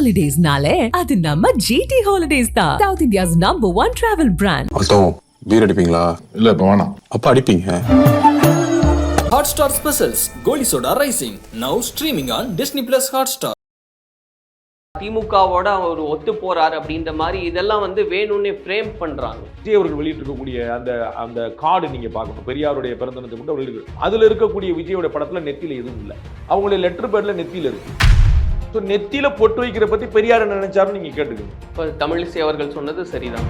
ஹாலிடேஸ்னாலே அது நம்ம GT Holidays தான். South India's #1 travel brand. அத்தம் பீர் அடிப்பீங்களா? இல்ல இப்ப வேணாம். அப்ப அடிப்பீங்க. Hotstar Specials Goli Soda Rising now streaming on Disney Plus Hotstar. திமுகவோட அவர் ஒத்து போறாரு அப்படின்ற மாதிரி இதெல்லாம் வந்து வேணும்னே ஃப்ரேம் பண்றாங்க. விஜய் அவர்கள் வெளியிட்டிருக்கக்கூடிய அந்த கார்டு நீங்க பார்க்கணும். பெரியாருடைய பிறந்த தினத்தை மட்டும் வெளியிட்டு அதுல இருக்கக்கூடிய விஜயோட படத்துல நெத்தியில எதுவும் இல்லை. அவங்களுடைய லெட்டர் பேர்ல நெத்தியில இருக்கு. ஸோ நெத்தியில பொட்டு வைக்கிற பத்தி பெரியார் என்ன நினைச்சாருன்னு நீங்க கேட்டுக்கணும். இப்போ தமிழிசை அவர்கள் சொன்னது சரிதான்.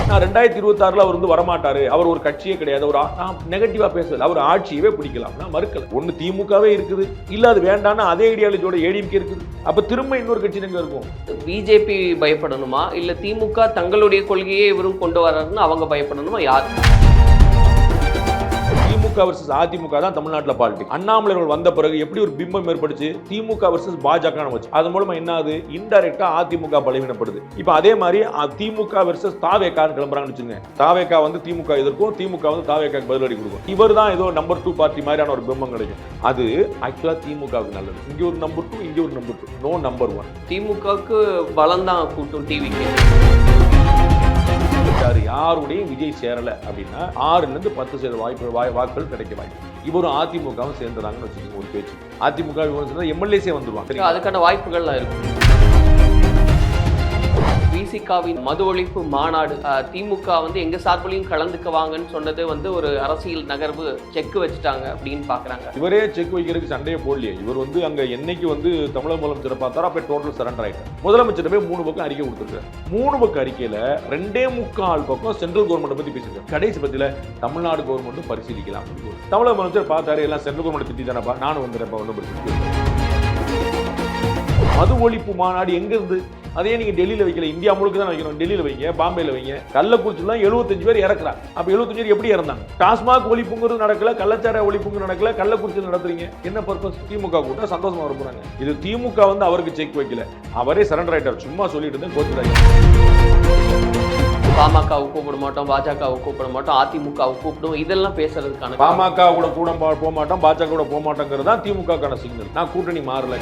நான் 2026 அவர் வந்து வரமாட்டாரு, அவர் ஒரு கட்சியே கிடையாது, நான் நெகட்டிவா பேசல, அவர் ஆட்சியவே பிடிக்கலாம் நான் மறுக்கல. ஒண்ணு திமுகவே இருக்குது, இல்ல அது வேண்டாம்னா அதே ஐடியாலஜியோட ஏடிஎம்கே இருக்குது. அப்ப திரும்ப இன்னொரு கட்சி எங்க இருக்கும்? பிஜேபி பயப்படணுமா இல்ல திமுக தங்களுடைய கொள்கையை இவரும் கொண்டு வர்றாருன்னு அவங்க பயப்படணுமா? யார்? திமுக வர்சஸ் அதிமுக தான் தமிழ்நாட்டில் பாலிடிக்ஸ். அண்ணாமலை வந்த பிறகு எப்படி ஒரு பிம்பம் ஏற்படுச்சு? திமுக வர்சஸ் பாஜக வச்சு அது மூலமா என்ன ஆகுது? இன்டைரக்டா அதிமுக பலவீனப்படுது. இப்ப அதே மாதிரி திமுக வர்சஸ் தாவேக்கான்னு கிளம்புறாங்கன்னு வச்சுங்க. தாவேக்கா வந்து திமுக எதிர்க்கும், திமுக வந்து தாவேக்காக்கு பதிலடி கொடுக்கும். இவர் தான் ஏதோ நம்பர் 2 பார்ட்டி மாதிரியான ஒரு பிம்பம் கிடைக்கும். அது ஆக்சுவலா திமுகவுக்கு நல்லது. இங்க ஒரு நம்பர் 2, இங்க ஒரு நம்பர் 2, நோ நம்பர் 1. திமுகவுக்கு பலம் தான் கூட்டும். டிவிக்கு யாருடையும் விஜய் சேரல அப்படின்னா 6% வாக்குகள் கிடைக்க வாய்ப்பு. இவரும் அதிமுகவும் சேர்ந்துறாங்கன்னு வச்சுக்கோங்க. ஒரு பேச்சு அதிமுக எம்எல்ஏஸே வந்துருவாங்க. அதுக்கான வாய்ப்புகள்லாம் இருக்கு. விசிகாவின் மது ஒழிப்பு மாநாடு திமுக வந்து எங்க சார்பிலையும் கலந்துக்குவாங்கன்னு சொன்னது வந்து ஒரு அரசியல் நகர்வு செக் வச்சுட்டாங்க அப்படின்னு பாக்குறாங்க. இவரே செக் வைக்கிறதுக்கு சண்டையை போடலையே. இவர் வந்து அங்க என்னைக்கு வந்து தமிழக முதலமைச்சரை பார்த்தாரோ அப்ப டோட்டல் சரண்டர் ஆயிட்டார். முதலமைச்சர் போய் 3 பக்கம் அறிக்கை கொடுத்துருக்காரு. 3 பக்கம் அறிக்கையில 2.25 பக்கம் சென்ட்ரல் கவர்மெண்ட் பத்தி பேசிருக்காரு. கடைசி பத்தியில தமிழ்நாடு கவர்மெண்ட் பரிசீலிக்கலாம். தமிழக முதலமைச்சர் பார்த்தாரு, எல்லாம் சென்ட்ரல் கவர்மெண்ட் திட்டி தானப்பா, நானும் வந்துடுறப்ப ஒன்றும் மது ஒழிப்பு மாநாடு எங்க இருந்து? அதே நீங்க டெல்லியில வைக்கல, இந்தியா முழுக்க தான் வைக்கணும். டெல்லியில வைங்க, பாம்பேல வைங்க. கள்ளக்குறிச்சில 75 பேர் இறக்குறாங்க. அப்ப 75 பேர் எப்படி இறந்தாங்க? டாஸ்மாக் ஒழிப்புங்கிறது நடக்கல, கள்ளச்சார ஒழிப்புங்கிறது நடக்கல, கள்ளக்குறிச்சியில் நடத்துறீங்க. என்ன பர்பஸ்? திமுக கூட சந்தோஷமா வர போறாங்க. இது திமுக வந்து அவருக்கு செக் வைக்கல, அவரே சரண்டர் ஆயிட்டார். சும்மா சொல்லிட்டு இருந்தேன் கோச்சுறாங்க. பாமகவை கூப்பிட மாட்டோம், பாஜகவை கூப்பிட மாட்டோம், அதிமுகவை கூப்பிடும், இதெல்லாம் பேசுறதுக்கான பாமக கூட போக மாட்டோம், பாஜக கூட போக மாட்டோங்கிறது தான் திமுகக்கான சிக்னல். நான் கூட்டணி மாறல.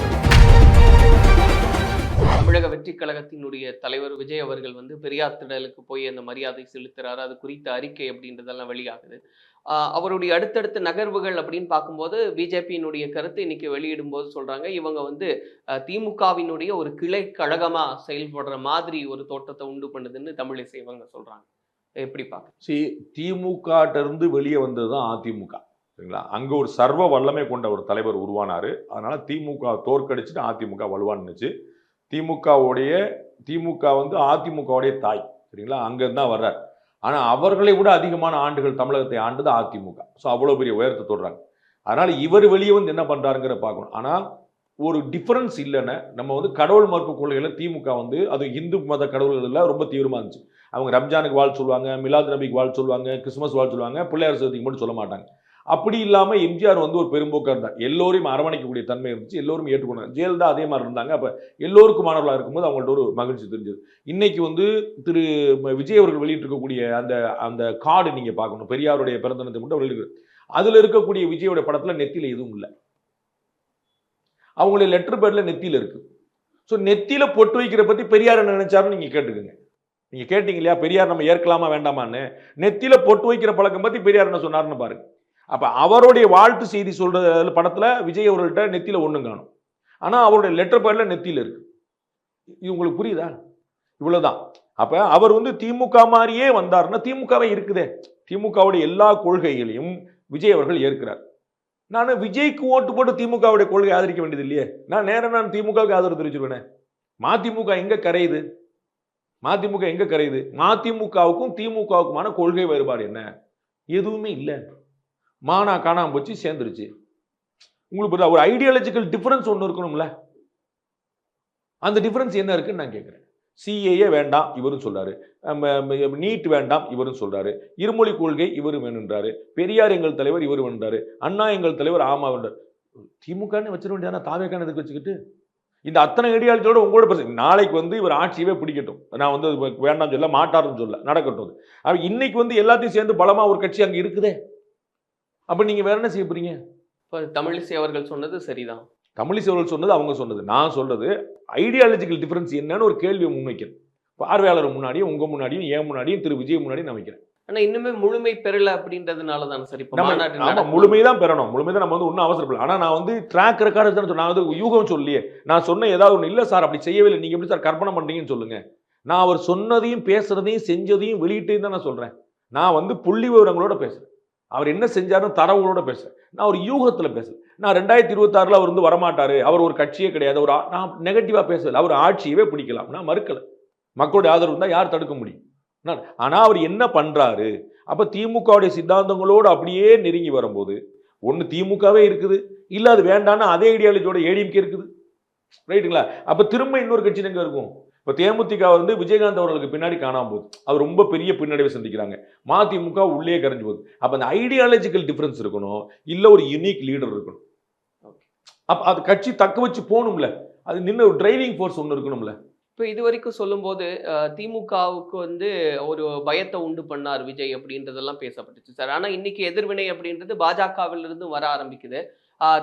தமிழக வெற்றி கழகத்தினுடைய தலைவர் விஜய் அவர்கள் வந்து பெரியார் திடலுக்கு போய் அந்த மரியாதை செலுத்துறாரு. அது குறித்த அறிக்கை அப்படின்றதெல்லாம் வெளியாகுது. அவருடைய அடுத்தடுத்த நகர்வுகள் அப்படின்னு பார்க்கும்போது பிஜேபியினுடைய கருத்து இன்னைக்கு வெளியிடும் போது சொல்றாங்க, இவங்க வந்து திமுகவினுடைய ஒரு கிளை கழகமா செயல்படுற மாதிரி ஒரு தோற்றத்தை உண்டு பண்ணுதுன்னு தமிழிசை இவங்க சொல்றாங்க. எப்படி பார்க்க? திமுக இருந்து வெளியே வந்ததுதான் அதிமுக. சரிங்களா? அங்க ஒரு சர்வ வல்லமை கொண்ட ஒரு தலைவர் உருவானாரு. அதனால திமுக தோற்கடிச்சுட்டு அதிமுக வலுவானுச்சு. திமுக வந்து அதிமுகவுடைய தாய். சரிங்களா? அங்கிருந்து தான் வர்றார். ஆனா அவர்களை விட அதிகமான ஆண்டுகள் தமிழகத்தை ஆண்டது அதிமுக. ஸோ அவ்வளவு பெரிய உயரத்தை தொடுறாங்க. அதனால இவர் வெளியே வந்து என்ன பண்றாருங்கிற பார்க்கணும். ஆனா ஒரு டிஃபரன்ஸ் இல்லைன்னு நம்ம வந்து கடவுள் மறுப்பு கொள்கையில திமுக வந்து அது இந்து மத கடவுள்கள் ரொம்ப தீவிரமா இருந்துச்சு. அவங்க ரம்ஜானுக்கு வாழ் சொல்லுவாங்க, மிலாத் நபிக்கு வாழ் சொல்லுவாங்க, கிறிஸ்துமஸ் வாழ் சொல்லுவாங்க, பிள்ளையார் சதுர்த்திக்கு மட்டும் சொல்ல மாட்டாங்க. அப்படி இல்லாம எம்ஜிஆர் வந்து ஒரு பெரும்போக்கா இருந்தார். எல்லோரையும் அரவணைக்கக்கூடிய தன்மை இருந்துச்சு, எல்லோரும் ஏற்றுக்கொண்டாங்க. ஜெயலலிதா அதே மாதிரி இருந்தாங்க. அப்ப எல்லோருக்குமானவர்களாக இருக்கும்போது அவங்கள்ட்ட ஒரு மகிழ்ச்சி தெரிஞ்சது. இன்னைக்கு வந்து திரு விஜய் அவர்கள் வெளியிட்டிருக்கக்கூடிய அந்த கார்டு நீங்க பார்க்கணும். பெரியாருடைய பிறந்த தினத்தை மட்டும் வெளியிட்டு அதுல இருக்கக்கூடிய விஜயோட படத்துல நெத்தியில எதுவும் இல்லை. அவங்களுடைய லெட்டர் பேர்ல நெத்தியில இருக்கு. ஸோ நெத்தியில பொட்டு வைக்கிற பத்தி பெரியார் என்ன நினைச்சாருன்னு நீங்க கேட்டுக்கோங்க. நீங்க கேட்டீங்க இல்லையா, பெரியார் நம்ம ஏற்கலாமா வேண்டாமான்னு? நெத்தியில பொட்டு வைக்கிற பழக்கம் பத்தி பெரியார் என்ன சொன்னாருன்னு பாருங்க. அப்ப அவருடைய வாழ்த்து செய்தி சொல்ற படத்துல விஜய் அவர்கள்ட்ட நெத்தியில ஒண்ணும் காணும். ஆனா அவருடைய லெட்டர் பேர்ல நெத்தியில இருக்கு. இது உங்களுக்கு புரியுதா? இவ்வளவுதான். அப்ப அவர் வந்து திமுக மாதிரியே வந்தாருன்னா திமுகவே இருக்குதே. திமுகவுடைய எல்லா கொள்கைகளையும் விஜய் அவர்கள் ஏற்கிறார். நான் விஜய்க்கு ஓட்டு போட்டு திமுகவுடைய கொள்கை ஆதரிக்க வேண்டியது இல்லையே. நான் திமுகவுக்கு ஆதரவு தெரிவிச்சிருவேன். மதிமுக எங்க கரையுது? மதிமுகவுக்கும் திமுகவுக்குமான கொள்கை வேறுபாடு என்ன? எதுவுமே இல்லை. மானா காணாம போச்சு, சேர்ந்துருச்சு. உங்களுக்கு ஒரு ஐடியாலஜிக்கல் டிஃபரன்ஸ் ஒன்று இருக்கணும்ல. அந்த டிஃபரன்ஸ் என்ன இருக்குன்னு நான் கேட்கிறேன். சிஏஏ வேண்டாம் இவரும் சொல்றாரு, நீட் வேண்டாம் இவரும் சொல்றாரு, இருமொழி கொள்கை இவரும் வேணுன்றாரு, பெரியார் எங்கள் தலைவர் இவர் வேண்டாரு, அண்ணா எங்கள் தலைவர் ஆமா வேண்டார். திமுகன்னு வச்சிட வேண்டியதான, தாவேக்கான இதுக்கு வச்சுக்கிட்டு இந்த அத்தனை ஐடியாலஜியோட உங்களோட பேச. நாளைக்கு வந்து இவர் ஆட்சியவே பிடிக்கட்டும், நான் வந்து வேண்டாம் சொல்ல மாட்டாருன்னு சொல்ல, நடக்கட்டும். இன்னைக்கு வந்து எல்லாத்தையும் சேர்ந்து பலமா ஒரு கட்சி அங்க இருக்குதே. அப்ப நீங்க வேற என்ன செய்ய போறீங்க? தமிழிசை அவர்கள் சொன்னது சரிதான். தமிழிசை அவர்கள் சொன்னது அவங்க சொன்னது. நான் சொல்றது ஐடியாலஜிக்கல் டிஃபரன்ஸ் என்னன்னு ஒரு கேள்வியை முன்வைக்கிறேன். பார்வையாளர் முன்னாடியும் உங்க முன்னாடியும் என் முன்னாடியும் திரு விஜய் முன்னாடியும் நான் வைக்கிறேன். ஆனா இன்னுமே முழுமை பெறல அப்படின்றதுனால தானே சார் இப்ப மாநாடு ஆமா, முழுமைதான் பெறணும். முழுமைதான் நம்ம வந்து ஒன்றும் அவசரப்படல. ஆனா நான் வந்து ட்ராக் ரெக்கார்டு தான் நான் வந்து யூகம் சொல்லியே. நான் சொன்ன ஏதாவது ஒன்று இல்லை சார் அப்படி செய்யவே இல்லை, நீங்க எப்படி சார் கற்பனை பண்றீங்கன்னு சொல்லுங்க. நான் அவர் சொன்னதையும் பேசுறதையும் செஞ்சதையும் வெளியிட்டேன்னு தான் நான் சொல்றேன். நான் வந்து புள்ளி விவரங்களோட பேசுறேன். அவர் என்ன செஞ்சாருன்னு தரவுகளோட பேசுறேன். நான் ஒரு யூகத்துல பேசுறேன். நான் 2026 அவர் வந்து வரமாட்டாரு, அவர் ஒரு கட்சியே கிடையாது, ஒரு நான் நெகட்டிவா பேசல. அவர் ஆட்சியவே பிடிக்கலாம், நான் மறுக்கல. மக்களுடைய ஆதரவு இருந்தா யார் தடுக்க முடியும்? ஆனா அவர் என்ன பண்றாரு? அப்ப திமுகவுடைய சித்தாந்தங்களோடு அப்படியே நெருங்கி வரும்போது ஒன்னு திமுகவே இருக்குது, இல்ல அது வேண்டாம்னா அதே ஐடியாலஜியோட ஏடிஎம்கே இருக்குது, ரைட்டுங்களா? அப்ப திரும்ப இன்னொரு கட்சி எங்க இருக்கும்? இப்ப தேமுதிக வந்து விஜயகாந்த் அவர்களுக்கு பின்னாடி காணாம போகுது, அவர் ரொம்ப பெரிய பின்னடைவை சந்திக்கிறாங்க. மதிமுக உள்ளே கரைஞ்சு போகுது. அப்ப அந்த ஐடியாலஜிக்கல் டிஃபரன்ஸ் இருக்கணும், இல்ல ஒரு யூனிக் லீடர் இருக்கணும். அப்ப அது கட்சி தக்க வச்சு போகணும்ல, அது நின்று ஒரு டிரைவிங் ஃபோர்ஸ் ஒன்று இருக்கணும்ல. இப்போ இது வரைக்கும் சொல்லும்போது திமுகவுக்கு வந்து ஒரு பயத்தை உண்டு பண்ணார் விஜய் அப்படின்றதெல்லாம் பேசப்பட்டுச்சு சார். ஆனால் இன்னைக்கு எதிர்வினை அப்படின்றது பாஜகவிலிருந்து வர ஆரம்பிக்குது.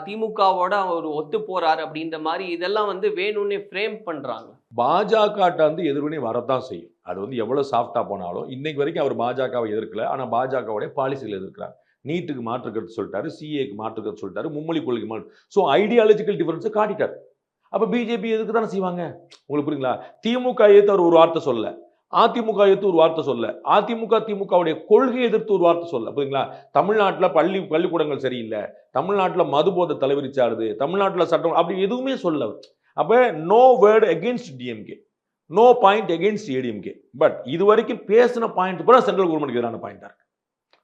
திமுகவோட அவர் ஒத்து போறார் அப்படின்ற மாதிரி இதெல்லாம் வந்து வேணும்னே ஃப்ரேம் பண்றாங்க. பாஜக வந்து எதிர்வினை வரத்தான் செய்யும். அது வந்து எவ்வளவு சாஃப்டா போனாலும் இன்னைக்கு வரைக்கும் அவர் பாஜகவை எதிர்க்கல. ஆனா பாஜகவுடைய பாலிசிகள் எதிர்க்கிறார். நீட்டுக்கு மாற்று கருத்து சொல்லிட்டாரு, சிஏக்கு மாற்று கருத்து சொல்லிட்டாரு, மும்மொழி கொள்கை மாற்று. ஸோ ஐடியாலஜிக்கல் டிஃபரன்ஸை காட்டிட்டார். அப்ப பிஜேபி எதுக்கு தானே செய்வாங்க? உங்களுக்கு புரியுங்களா? திமுக எதிர்த்து அவர் ஒரு வார்த்தை சொல்ல, அதிமுக எதிர்த்து ஒரு வார்த்தை சொல்ல, அதிமுக திமுகவுடைய கொள்கையை எதிர்த்து ஒரு வார்த்தை சொல்ல, புரியுங்களா? தமிழ்நாட்டில் பள்ளிக்கூடங்கள் சரியில்லை, தமிழ்நாட்டில் மதுபோதை தலைவிரிச்சாடுது, தமிழ்நாட்டில் சட்டம் அப்படி எதுவுமே சொல்ல. அப்ப no word against DMK, no point against ADMK. But இது வரைக்கும் பேசின பாயிண்ட் கூட சென்ட்ரல் கவர்மெண்ட்டுக்கு எதிரான பாயிண்டா இருக்கு.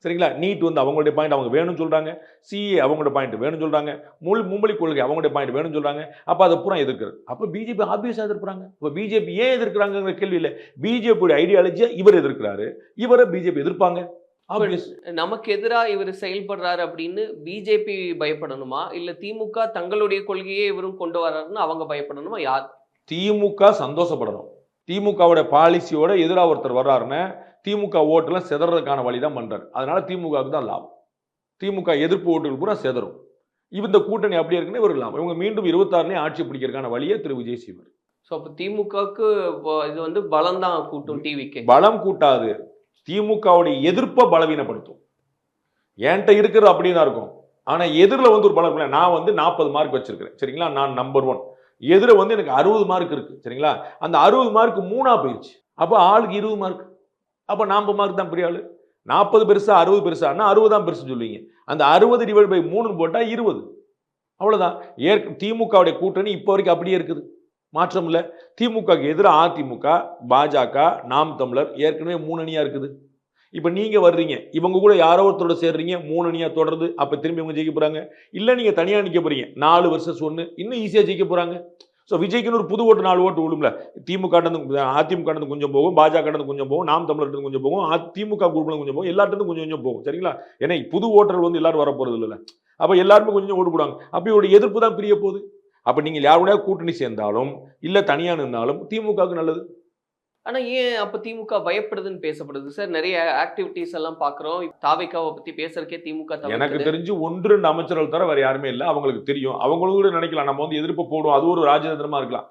சரிங்களா? நீட் வந்து அவங்களுடைய பாயிண்ட் அவங்க வேணும்னு சொல்றாங்க, சிஏ அவங்களோட பாயிண்ட் வேணும்னு சொல்றாங்க, மும்மொழி கொள்கை அவங்களுடைய பாயிண்ட் வேணும்னு சொல்றாங்க. அப்ப அதை பூரா எதிர்க்கிறது. அப்ப பிஜேபி ஆப்வியஸா எதிர்க்கிறாங்க. இப்ப பிஜேபி ஏன் எதிர்க்கிறாங்கிற கேள்வி இல்லை, பிஜேபியோட ஐடியாலஜியை இவர் எதிர்க்கிறாரு, இவரை பிஜேபி எதிர்ப்பாங்க. நமக்கு எதிராக இவர் செயல்படுறாரு அப்படின்னு பிஜேபி பயப்படணுமா, இல்ல திமுக தங்களுடைய கொள்கையே இவரும் கொண்டு வர்றாருன்னு அவங்க பயப்படணுமா? யார்? திமுக சந்தோஷப்படணும். திமுகவோட பாலிசியோட எதிராக ஒருத்தர் வர்றாருன்னு திமுக ஓட்டுலாம் செதறதுக்கான வழிதான் பண்றாரு. அதனால திமுகவுக்கு தான் லாபம். திமுக எதிர்ப்பு ஓட்டுகள் பூரா செதறும். இந்த கூட்டணி அப்படியே இருக்குன்னு இவருக்கு லாபம். இவங்க மீண்டும் 26 ஆட்சி பிடிக்கிறதுக்கான வழியை திரு விஜய் செய்வார். ஸோ அப்போ திமுகவுக்கு இது வந்து பலம் தான் கூட்டும், டிவிக்கு பலம் கூட்டாது, திமுகவுடைய எதிர்ப்பை பலவீனப்படுத்தும். என்கிட்ட இருக்கிறது அப்படின்னு தான் இருக்கும். ஆனா எதிரில் வந்து ஒரு பலம் இருக்குல்ல, நான் வந்து 40 மார்க் வச்சிருக்கிறேன், சரிங்களா? நான் நம்பர் 1. எதிர வந்து எனக்கு 60 மார்க் இருக்கு, சரிங்களா? அந்த 60 மார்க் 3ஆ போயிடுச்சு. அப்போ ஆளுக்கு 20 மார்க். அப்போ 40 மார்க் தான் பெரிய ஆளு. 40 பெருசா 60 பெருசான்னா 60 தான் பெருசு சொல்லுவீங்க. அந்த 60/3 போட்டா 20. அவ்வளவுதான். திமுகவுடைய கூட்டணி இப்போ வரைக்கும் அப்படியே இருக்குது, மாற்றம் இல்லை. திமுகக்கு எதிராக அதிமுக, பாஜக, நாம் தமிழர் ஏற்கனவே 3 அணியா இருக்குது. இப்போ நீங்க வர்றீங்க, இவங்க கூட யாரோ ஒருத்தரோட சேர்றீங்க, 3 அணியா தொடருது. அப்ப திரும்பி இவங்க ஜெயிக்க போறாங்க. இல்ல நீங்க தனியா நிக்க போறீங்க, 4 vs 1, இன்னும் ஈஸியா ஜெயிக்க போறாங்க. ஸோ விஜய்க்குன்னு ஒரு புது ஓட்டு 4 ஓட்டு விழும்ல. திமுக அதிமுக கொஞ்சம் போகும், பாஜக கொஞ்சம் போகும், நாம் தமிழர் கொஞ்சம் போகும், திமுக குரூப்ல கொஞ்சம் போகும், எல்லாத்துக்கும் கொஞ்சம் கொஞ்சம் போகும், சரிங்களா? ஏன்னா புது ஓட்டர்கள் வந்து எல்லாரும் வர போறது இல்லை. அப்ப எல்லாருமே கொஞ்சம் ஓட்டு போடுவாங்க. அப்ப இவருடைய எதிர்ப்பு தான் பிரிய போகுது. அப்ப நீங்க யாரோட கூட்டணி சேர்ந்தாலும் இல்ல தனியா நின்றாலும் திமுகவுக்கு நல்லது. ஆனா ஏன் அப்ப திமுக பயப்படுதுன்னு பேசப்படுது சார்? நிறைய ஆக்டிவிட்டிஸ் எல்லாம் பாக்குறோம். தாவேக்காவை பத்தி பேசுறதுக்கே திமுக எனக்கு தெரிஞ்சு 1-2 அமைச்சர்கள் தவிர வேற யாருமே இல்லை. அவங்களுக்கு தெரியும், அவங்களும் கூட நினைக்கலாம் நம்ம வந்து எதிர்ப்பு போடுவோம், அது ஒரு ராஜதந்திரமா இருக்கலாம்,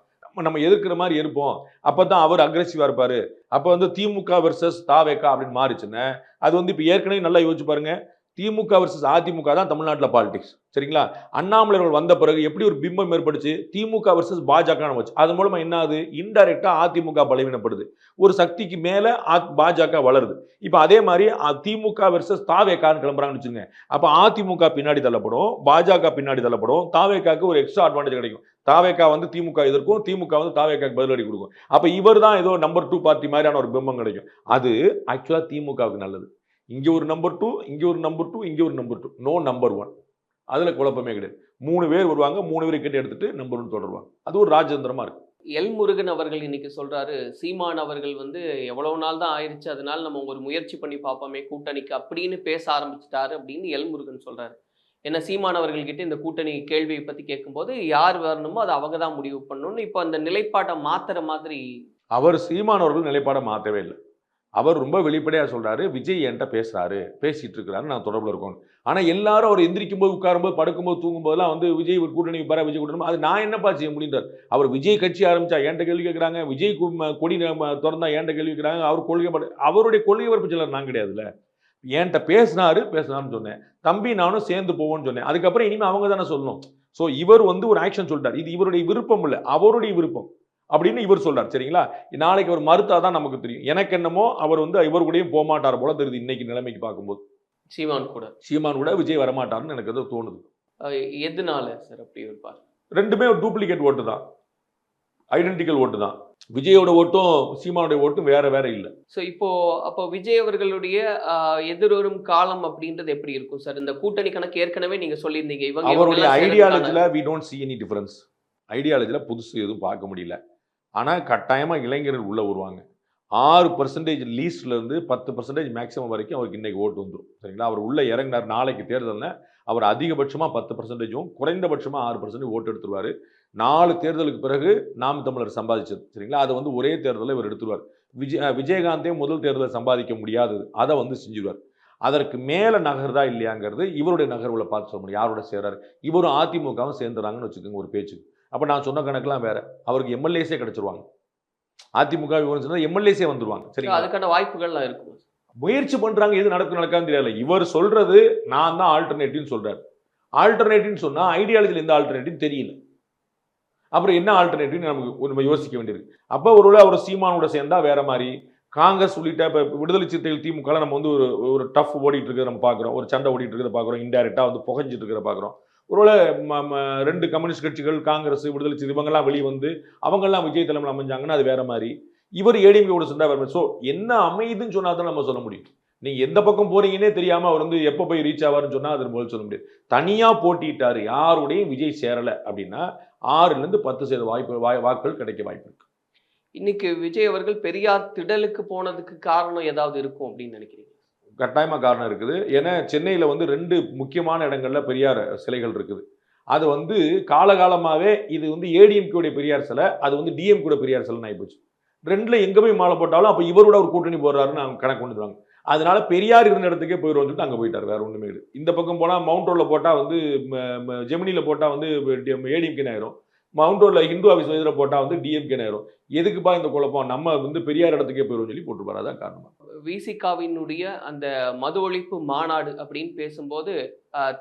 நம்ம எதிர்க்கிற மாதிரி இருப்போம், அப்பதான் அவர் அக்ரெசிவா இருப்பாரு. அப்ப வந்து திமுக வெர்சஸ் தாவேக்கா அப்படின்னு மாறிச்சுன்னு அது வந்து இப்ப ஏற்கனவே நல்லா யோசிச்சு பாருங்க. திமுக வெர்சஸ் அதிமுக தான் தமிழ்நாட்டில் பாலிடிக்ஸ், சரிங்களா? அண்ணாமலை வந்த பிறகு எப்படி ஒரு பிம்பம் ஏற்படுச்சு, திமுக வெர்சஸ் பாஜக வச்சு. அது மூலமா என்ன ஆகுது, இன்டைரக்டா அதிமுக பலவீனப்படுது, ஒரு சக்திக்கு மேல பாஜக வளருது. இப்ப அதே மாதிரி திமுக வெர்சஸ் தாவேக்கான்னு கிளம்புறாங்கன்னு வச்சுங்க. அப்ப அதிமுக பின்னாடி தள்ளப்படும், பாஜக பின்னாடி தள்ளப்படும், தாவேக்காக்கு ஒரு எக்ஸ்ட்ரா அட்வான்டேஜ் கிடைக்கும். தாவேக்கா வந்து திமுக எதிர்க்கும், திமுக வந்து தாவேக்காக்கு பதிலடி கொடுக்கும். அப்ப இவர் தான் ஏதோ நம்பர் 2 பார்ட்டி மாதிரியான ஒரு பிம்பம் கிடைக்கும். அது ஆக்சுவலா திமுகவுக்கு நல்லது. இங்க ஒரு நம்பர் 2, இங்க ஒரு நம்பர் 2, இங்க ஒரு நம்பர் 2, நோ நம்பர் 1. அதுல குழப்பமே கிடையாது. 3 பேர் வருவாங்க, 3 பேரை கிட்ட எடுத்துட்டு நம்பர் 1 தொடருவாங்க. அது ஒரு ராஜதந்திரமா இருக்கு. எல் முருகன் அவர்கள் இன்னைக்கு சொல்றாரு, சீமான் அவர்கள் வந்து எவ்வளவு நாள் தான் ஆயிடுச்சு, அதனால நம்ம ஒரு முயற்சி பண்ணி பார்ப்போமே கூட்டணிக்கு அப்படின்னு பேச ஆரம்பிச்சிட்டாரு அப்படின்னு எல் முருகன் சொல்றாரு. ஏன்னா சீமான் அவர்கள்கிட்ட இந்த கூட்டணி கேள்வியை பத்தி கேட்கும்போது யார் வரணுமோ அதை அவங்க தான் முடிவு பண்ணணும்னு இப்போ அந்த நிலைப்பாட்டை மாத்துற மாதிரி. அவர் சீமான் அவர்கள் நிலைப்பாடை மாற்றவே இல்லை. அவர் ரொம்ப வெளிப்படையாக சொல்றாரு, விஜய் என்கிட்ட பேசுறாரு, பேசிட்டு இருக்கிறாரு, நான் தொடர்பில் இருக்கோம். ஆனா எல்லாரும் அவர் எந்திரிக்கும் போது, உட்காரும்போது, படுக்கும்போது, தூங்கும்போதெல்லாம் வந்து விஜய் கூட்டணி பாரு, விஜய் கூட்டணி, அது நான் என்னப்பா செய்ய முடிந்தார்? அவர் விஜய் கட்சி ஆரம்பிச்சா என்கிட்ட கேள்வி கேட்குறாங்க, விஜய் கொடி திறந்தா என்கிட்ட கேள்வி கேட்குறாங்க. அவர் அவருடைய கொள்கை பரப்பு சிலர் நான் கிடையாதுல்ல. என்கிட்ட பேசினாருன்னு சொன்னேன். தம்பி நானும் சேர்ந்து போவோம்னு சொன்னேன். அதுக்கப்புறம் இனிமே அவங்க தானே சொல்லணும். ஸோ இவர் வந்து ஒரு ஆக்ஷன் சொல்லிட்டார். இது இவருடைய விருப்பம் இல்லை, அவருடைய விருப்பம் அப்படின்னு இவர் சொல்றார். சரிங்களா? நாளைக்கு அவர் மறுத்தாதான் நமக்கு தெரியும். எனக்கு என்னமோ அவர் வந்து இவர் கூடயும் போக மாட்டார் போல தெரியுது இன்னைக்கு நிலைமைக்கு பார்க்கும்போது. சீமான் கூட விஜய் வரமாட்டார்னு எனக்கு அது தோணுது. எதனால சார் அப்படி இருப்பார்? ரெண்டுமே ஒரு டூப்ளிகேட் ஓட்டு தான், ஐடென்டிக்கல் ஓட்டு தான். விஜயோட ஓட்டும் சீமானுடைய ஓட்டும் வேற வேற இல்லை. ஸோ அப்போ விஜய் அவர்களுடைய எதிர்வரும் காலம் அப்படின்றது எப்படி இருக்கும் சார்? இந்த கூட்டணி கணக்கு ஏற்கனவே நீங்க சொல்லியிருந்தீங்க. அவருடைய ஐடியாலஜில we don't see any difference. ஐடியாலஜில புதுசு எதுவும் பார்க்க முடியல. ஆனால் கட்டாயமாக இளைஞர்கள் உள்ளே வருவாங்க. 6% லீஸ்ட்லேருந்து 10% மேக்ஸிமம் வரைக்கும் அவருக்கு இன்றைக்கி ஓட்டு வந்துடும். சரிங்களா? அவர் உள்ளே இறங்கினார். நாளைக்கு தேர்தலில் அவர் அதிகபட்சமாக 10%, குறைந்தபட்சமாக 6% ஓட்டு எடுத்துருவார். 4 தேர்தலுக்கு பிறகு நாம் தமிழர் சம்பாதிச்சது. சரிங்களா? அதை வந்து ஒரே தேர்தலில் இவர் எடுத்துருவார். விஜயகாந்தே முதல் தேர்தலை சம்பாதிக்க முடியாதது, அதை வந்து செஞ்சுருவார். அதற்கு மேலே நகர்தா இல்லையாங்கிறது இவருடைய நகர்வுகளை பார்த்து சொல்ல முடியும். யாரோட சேர்றாரு? இவரும் அதிமுகவும் சேர்ந்துறாங்கன்னு வச்சுக்கோங்க ஒரு பேச்சு. அப்போ நான் சொன்ன கணக்கெல்லாம் வேற. அவருக்கு எம்எல்ஏஸே கிடைச்சிருவாங்க. அதிமுக எம்எல்ஏஸே வந்துருவாங்க. சரி, அதுக்கான வாய்ப்புகள்லாம் இருக்கும். முயற்சி பண்றாங்க. எது நடக்கான்னு தெரியல. இவர் சொல்றது நான் தான் ஆல்டர்னேட்டிவ்னு சொல்றாரு. ஆல்டர்னேட்டிவ்னு சொன்னா ஐடியாலஜியில் எந்த ஆல்டர்னேட்டிவ் தெரியல. அப்புறம் என்ன ஆல்டர்னேட்டிவ் நம்ம யோசிக்க வேண்டியிருக்கு. அப்போ ஒருவேளை அவர் சீமானோட சேர்ந்தா வேற மாதிரி, காங்கிரஸ் உள்ளிட்ட இப்போ விடுதலை சிறுத்தைகள் திமுக நம்ம வந்து ஒரு டஃப் ஓடிட்டு இருக்கிறத நம்ம பார்க்குறோம். ஒரு சண்டை ஓடிட்டு இருக்கிறத பார்க்குறோம். இன்டைரக்டா வந்து புகைஞ்சிட்டு இருக்கிறத பார்க்குறோம். ஒருவேளை 2 கம்யூனிஸ்ட் கட்சிகள், காங்கிரஸ், விடுதலை சிறுத்தை இவங்கெல்லாம் வெளியே வந்து அவங்கெல்லாம் விஜய் தலைமையில் அமைஞ்சாங்கன்னா அது வேற மாதிரி. இவர் ஏடிஎம்கே சேர்ந்தா வேற மாதிரி. ஸோ என்ன அமையுதுன்னு சொன்னா தான் நம்ம சொல்ல முடியும். நீங்க எந்த பக்கம் போறீங்கன்னே தெரியாம அவர் வந்து எப்போ போய் ரீச் ஆவாருன்னு சொன்னா அது முதல் சொல்ல முடியாது. தனியா போட்டிட்டாரு, யாருடையும் விஜய் சேரல அப்படின்னா 6லேருந்து 10% வாக்குகள் கிடைக்க வாய்ப்பு இருக்கு. இன்னைக்கு விஜய் அவர்கள் பெரியார் திடலுக்கு போனதுக்கு காரணம் ஏதாவது இருக்கும் அப்படின்னு நினைக்கிறீங்க? கட்டாயமாக காரணம் இருக்குது. ஏன்னா சென்னையில் வந்து 2 முக்கியமான இடங்கள்ல பெரியார் சிலைகள் இருக்குது. அது வந்து காலகாலமாகவே இது வந்து ஏடிஎம்கேடைய பெரியார் சிலை, அது வந்து டிஎம்கே பெரியார் சிலைன்னு ஆகிப்போச்சு. 2ல எங்கே போய் மாலை போட்டாலும் அப்போ இவரோட ஒரு கூட்டணி போடுறாருன்னு அவங்க கணக்கு கொண்டு வருவாங்க. அதனால பெரியார் இருந்த இடத்துக்கே போயிடுவோம் சொல்லிட்டு அங்கே போயிட்டார். வேற ஒன்றுமே இல்லை. இந்த பக்கம் போனால் மவுண்ட் ரோடில் போட்டால் வந்து ஜெமினியில் போட்டால் வந்து ஏடிஎம்கே ஆயிரும். மவுண்ட் ரோடில் ஹிந்து ஆஃபீஸ் இதில் போட்டால் வந்து டிஎம்கே ஆயிரும். எதுக்குப்பா இந்த குழப்பம்? நம்ம வந்து பெரியார் இடத்துக்கே போயிடும் சொல்லி போட்டுருப்பாரு. அதான் காரணம். விசிகாவினுடைய அந்த மது ஒழிப்பு மாநாடு அப்படின்னு பேசும்போது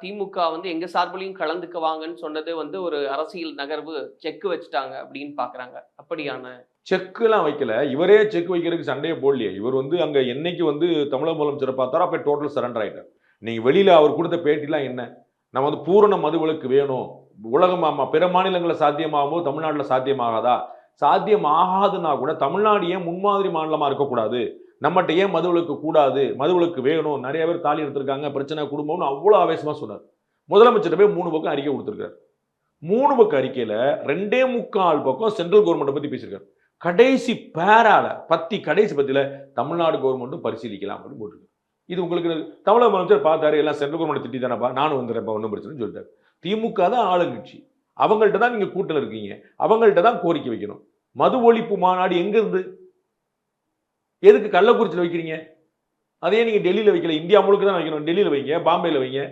திமுக வந்து எங்க சார்பிலையும் கலந்துக்குவாங்கன்னு சொன்னது வந்து ஒரு அரசியல் நகர்வு, செக் வச்சுட்டாங்க அப்படின்னு பாக்குறாங்க. அப்படியான செக்குலாம் வைக்கல. இவரே செக் வைக்கிறதுக்கு சண்டையே போடலையே. இவர் வந்து அங்க என்னைக்கு வந்து தமிழக முதலமைச்சரை பார்த்தாரோ அப்போ டோட்டல் சரண்டர் ஆயிட்டார். நீங்க வெளியில அவர் கொடுத்த பேட்டிலாம் என்ன? நம்ம வந்து பூரண மது விலக்கு வேணும், உலகம் பிற மாநிலங்களில் சாத்தியமாகும்போது தமிழ்நாட்டில் சாத்தியமாகாதா? சாத்தியமாகாதுன்னா கூட தமிழ்நாடு ஏன் முன்மாதிரி மாநிலமா இருக்கக்கூடாது? நம்மகிட்ட ஏன் மதுவிலக்கு கூடாது? மதுவிலக்கு வேணும், நிறைய பேர் தாலி எடுத்திருக்காங்க, பிரச்சனை குடும்பம்னு அவ்வளோ ஆவேசமா சொன்னார். முதலமைச்சர் போய் 3 பக்கம் அறிக்கை கொடுத்துருக்காரு. 3 பக்கம் அறிக்கையில 2.25 பக்கம் சென்ட்ரல் கவர்மெண்ட் பத்தி பேசியிருக்காரு. கடைசி பேரால கடைசி பத்தியில தமிழ்நாடு கவர்மெண்ட்டும் பரிசீலிக்கலாம் அப்படின்னு போட்டிருக்காரு. இது உங்களுக்கு தமிழக முதலமைச்சர் பார்த்தாரு, எல்லாம் சென்ட்ரல் கவர்மெண்ட் திட்டி தானப்பா, நானும் வந்துடுறேன்ப்பா, ஒன்றும் பிரச்சனைன்னு சொல்லிட்டாரு. திமுக தான் ஆளுங்கட்சி, அவங்கள்ட்ட தான் நீங்க கூட்டல் இருக்கீங்க, அவங்கள்ட்ட தான் கோரிக்கை வைக்கணும். மது ஒழிப்பு மாநாடு எங்க இருந்து? எதுக்கு கள்ளக்குறிச்சியில் வைக்கிறீங்க? அதே நீங்க டெல்லியில வைக்கல, இந்தியா முழுக்க தான் வைக்கணும். டெல்லியில வைங்க, பாம்பேல வைங்க,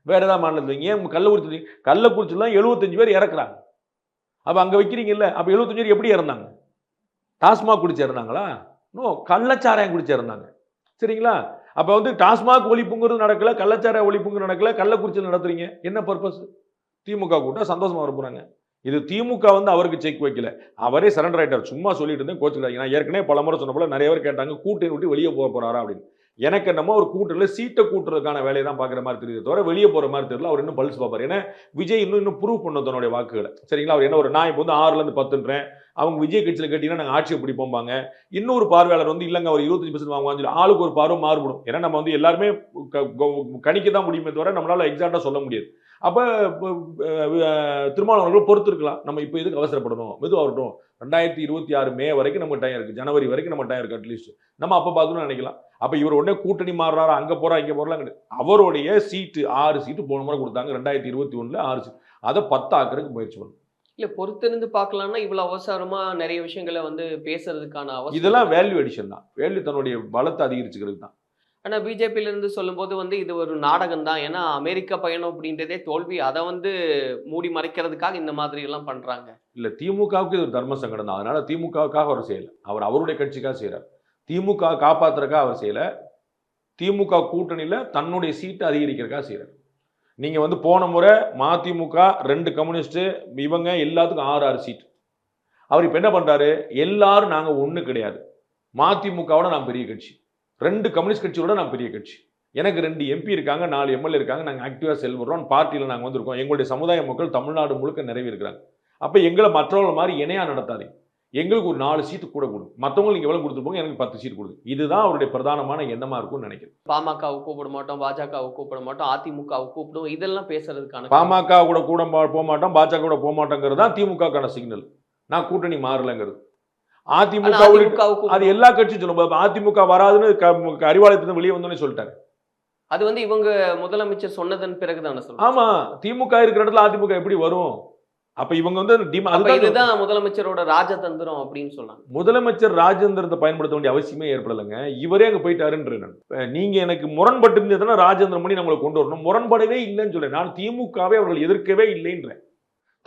வேற ஏதாவது மாநிலத்தில் வைங்க. கள்ளக்குறிச்சிலாம் 75 பேர் இறக்குறாங்க. அப்ப அங்க வைக்கிறீங்கல்ல, அப்ப 75 பேர் எப்படி இறந்தாங்க? டாஸ்மாக் குடிச்சு இறந்தாங்களா? நோ, கள்ளச்சாராயம் குடிச்சு இறந்தாங்க. சரிங்களா? அப்ப வந்து டாஸ்மாக் ஒழிப்புங்கிறது நடக்கல, கள்ளச்சாராய ஒழிப்புங்கிறது நடக்கல, கள்ளக்குறிச்சியில் நடத்துறீங்க. என்ன பர்பஸ்? திமுக கூட்டம் சந்தோஷமா வர போறாங்க. இது திமுக வந்து அவருக்கு செக் வைக்கல, அவரே சரண்டர் ஆயிட்டார். சும்மா சொல்லிட்டு இருந்தேன், கோச்சுக்கிறாங்க. நான் ஏற்கனவே பல முறை சொன்ன போல நிறைய பேர் கேட்டாங்க, கூட்டணி விட்டு வெளியே போக போறாரா அப்படின்னு. எனக்கு என்னமோ ஒரு கூட்டணியில் சீட்டை கூட்டுறதுக்கான வேலையை தான் பார்க்குற மாதிரி தெரியுது தவிர வெளியே போகிற மாதிரி தெரியல. அவர் இன்னும் பல்ஸ் பார்ப்பார். ஏன்னா விஜய் இன்னும் ப்ரூவ் பண்ண தன்னுடைய வாக்குகளை. சரிங்களா? அவர் என்ன ஒரு நான் இப்போ வந்து 6லேருந்து 10ன்றேன், அவங்க விஜய் கட்சியில் கேட்டீங்கன்னா நாங்கள் ஆட்சியை பிடிப்போம்பாங்க. இன்னொரு பார்வையாளர் வந்து இல்லைங்க அவர் 25% வாங்குவான்னு சொல்லி ஆளுக்கு ஒரு பார்வை மாறுபடும். ஏன்னா நம்ம வந்து எல்லாருமே கணிக்க தான் முடியுமே தவிர நம்மளால எக்ஸாக்டாக சொல்ல முடியாது. அப்போ திருமாவளவர்கள் பொறுத்து இருக்கலாம். நம்ம இப்போ இதுக்கு அவசரப்படணும், மெதுவாக வரட்டும், 2026 மே வரைக்கும் நம்ம டைம் இருக்குது, ஜனவரி வரைக்கும் நம்ம டைம் இருக்குது, அட்லீஸ்ட் நம்ம அப்போ பார்க்கணும்னு நினைக்கலாம். அப்போ இவர் உடனே கூட்டணி மாறுறாரு, அங்கே போகிறா இங்கே போகலாம் கிடையாது. அவருடைய சீட்டு 6 சீட்டு போன முறை கொடுத்தாங்க 2021 6 சீட், அதை 10 ஆக்கிறதுக்கு முயற்சி பண்ணும். இல்ல பொறுத்திருந்து பார்க்கலாம்னா இவ்வளவு அவசரமா நிறைய விஷயங்களை வந்து பேசுறதுக்கான அவசியம் இதெல்லாம் வேல்யூ அடிஷன் தான். வேல்யூ தன்னுடைய பலத்தை அதிகரிச்சுக்கிறது தான். ஆனா பிஜேபியில இருந்து சொல்லும்போது வந்து இது ஒரு நாடகம் தான். ஏன்னா அமெரிக்க பயணம் அப்படின்றதே தோல்வி. அதை வந்து மூடி மறைக்கிறதுக்காக இந்த மாதிரி எல்லாம் பண்றாங்க. இல்ல திமுகவுக்கு இது ஒரு தர்ம சங்கடம் தான். அதனால திமுகவுக்காக அவர் செய்யல. அவர் அவருடைய கட்சிக்காக செய்யறார். திமுக காப்பாத்துறதுக்காக அவர் செய்யல. திமுக கூட்டணியில தன்னுடைய சீட்டை அதிகரிக்கிறதுக்காக செய்யறார். நீங்க வந்து போன முறை மதிமுக 2 கம்யூனிஸ்ட் இவங்க எல்லாத்துக்கும் 6 சீட். அவர் இப்ப என்ன பண்றாரு? எல்லாரும் நாங்க ஒண்ணு கிடையாது. மதிமுகவோட நான் பெரிய கட்சி, 2 கம்யூனிஸ்ட் கட்சியோட நான் பெரிய கட்சி, எனக்கு 2 எம்பி இருக்காங்க, 4 எம்எல்ஏ இருக்காங்க, நாங்க ஆக்டிவா செயல்படுறோம், பார்ட்டியில நாங்க வந்திருக்கோம், எங்களுடைய சமுதாய மக்கள் தமிழ்நாடு முழுக்க நிறைய இருக்கிறாங்க. அப்ப எங்களை மற்றவர்கள் மாதிரி இணையா நடத்தாதீங்க, எங்களுக்கு ஒரு 4 சீட்டு கூட கொடுங்க, மற்றவங்களுக்கு நீங்க எவ்வளவு கொடுத்துருப்போங்க, எனக்கு 10 சீட் கொடுங்க. இதுதான் அவருடைய பிரதானமான எண்ணமா இருக்கும்னு நினைக்கிறேன். பாமகவை கூப்பிட மாட்டோம், பாஜகவை கூப்பிட மாட்டோம், அதிமுகவை கூப்பிடுவோம், இதெல்லாம் பேசுறதுக்கான பாமக கூட போக மாட்டோம், பாஜக கூட போக மாட்டோங்கிறது தான் திமுகக்கான சிக்னல். நான் கூட்டணி மாறலங்கிறது. அதிமுக அது எல்லா கட்சியும் சொல்லும். அதிமுக வராதுன்னு அறிவாலயத்திலிருந்து வெளியே வந்தோன்னு சொல்லிட்டாரு. அது வந்து இவங்க முதலமைச்சர் சொன்னதன் பிறகுதான சொல்லுங்க. ஆமா, திமுக இருக்கிற இடத்துல அதிமுக எப்படி வரும்? அப்ப இவங்க வந்து இதுதான் முதலமைச்சரோட ராஜதந்திரம் அப்படின்னு சொன்னாங்க. முதலமைச்சர் ராஜேந்திரத்தை பயன்படுத்த வேண்டிய அவசியமே ஏற்படலைங்க. இவரே அங்க போயிட்டாருன்ற நீங்க எனக்கு முரண்பட்டு இருந்ததுன்னா ராஜேந்திரம் பண்ணி நம்மளை கொண்டு வரணும். முரண்படவே இல்லைன்னு சொல்றேன். நான் திமுகவே அவர்கள் எதிர்க்கவே இல்லைன்றேன்.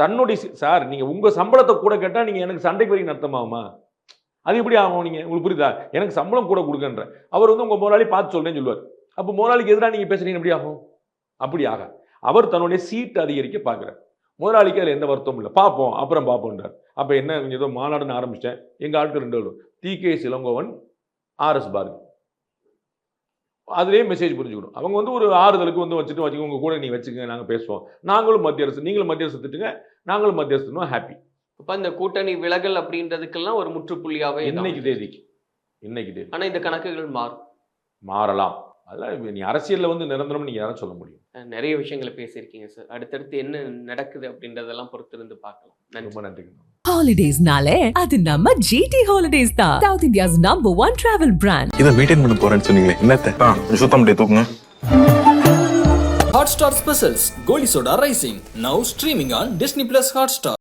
தன்னுடைய சார், நீங்க உங்க சம்பளத்தை கூட கேட்டா நீங்க எனக்கு சண்டைக்கு வரைக்கும் அர்த்தமாகுமா? அது எப்படி ஆகும்? நீங்க உங்களுக்கு புரியுதா? எனக்கு சம்பளம் கூட கொடுக்கன்ற அவர் வந்து உங்க முதலாளி பார்த்து சொல்றேன்னு சொல்லுவார். அப்ப முதலாளிக்கு எதிராக நீங்க பேசுறீங்க, எப்படி ஆகும்? அப்படி ஆக அவர் தன்னுடைய சீட் அதிகரிக்க பாக்குறார். முதலாளிக்கு அதில் எந்த வருத்தமும் இல்லை, பார்ப்போம் அப்புறம் பார்ப்போன்றார். அப்போ என்ன, ஏதோ மாநாடுன்னு ஆரம்பிச்சிட்டேன், எங்கள் ஆட்கள் 2 வரும், TK இளங்கோவன், RS பாரதி. அதுலேயே மெசேஜ் புரிஞ்சுக்கணும். அவங்க வந்து ஒரு ஆறுதலுக்கு வந்து வச்சுட்டு உங்க கூட நீ வச்சுக்கோங்க, நாங்கள் பேசுவோம், நாங்களும் மத்திய அரசு, நீங்களும் மத்திய அரசு திட்டுங்க, நாங்களும் மத்திய அரசு ஹாப்பி. இப்போ இந்த கூட்டணி விலகல் அப்படின்றதுக்கெல்லாம் ஒரு முற்றுப்புள்ளியாவே இன்னைக்கு தேதிக்கு. ஆனால் இந்த கணக்குகள் மாறலாம். அதெல்லாம் நீ அரசியலில் வந்து நிரந்தரம் நீங்க யாரும் சொல்ல முடியும். நிறைய விஷயங்களை பேசியிருக்கீங்க சார். அடுத்தடுத்து என்ன நடக்குது அப்படின்றதெல்லாம் பொறுத்திருந்து பார்க்கலாம். ரொம்ப நன்றி. ஹாலிடேஸ்னாலே அது நம்ம GT Holidays தான். South India's #1 travel brand. இதை மெயின்டைன் பண்ண போறேன்னு சொன்னீங்களே, என்னத்த சுத்தம் அப்படியே தூக்குங்க. Hotstar Specials Goli Soda Rising now streaming on Disney Plus Hotstar.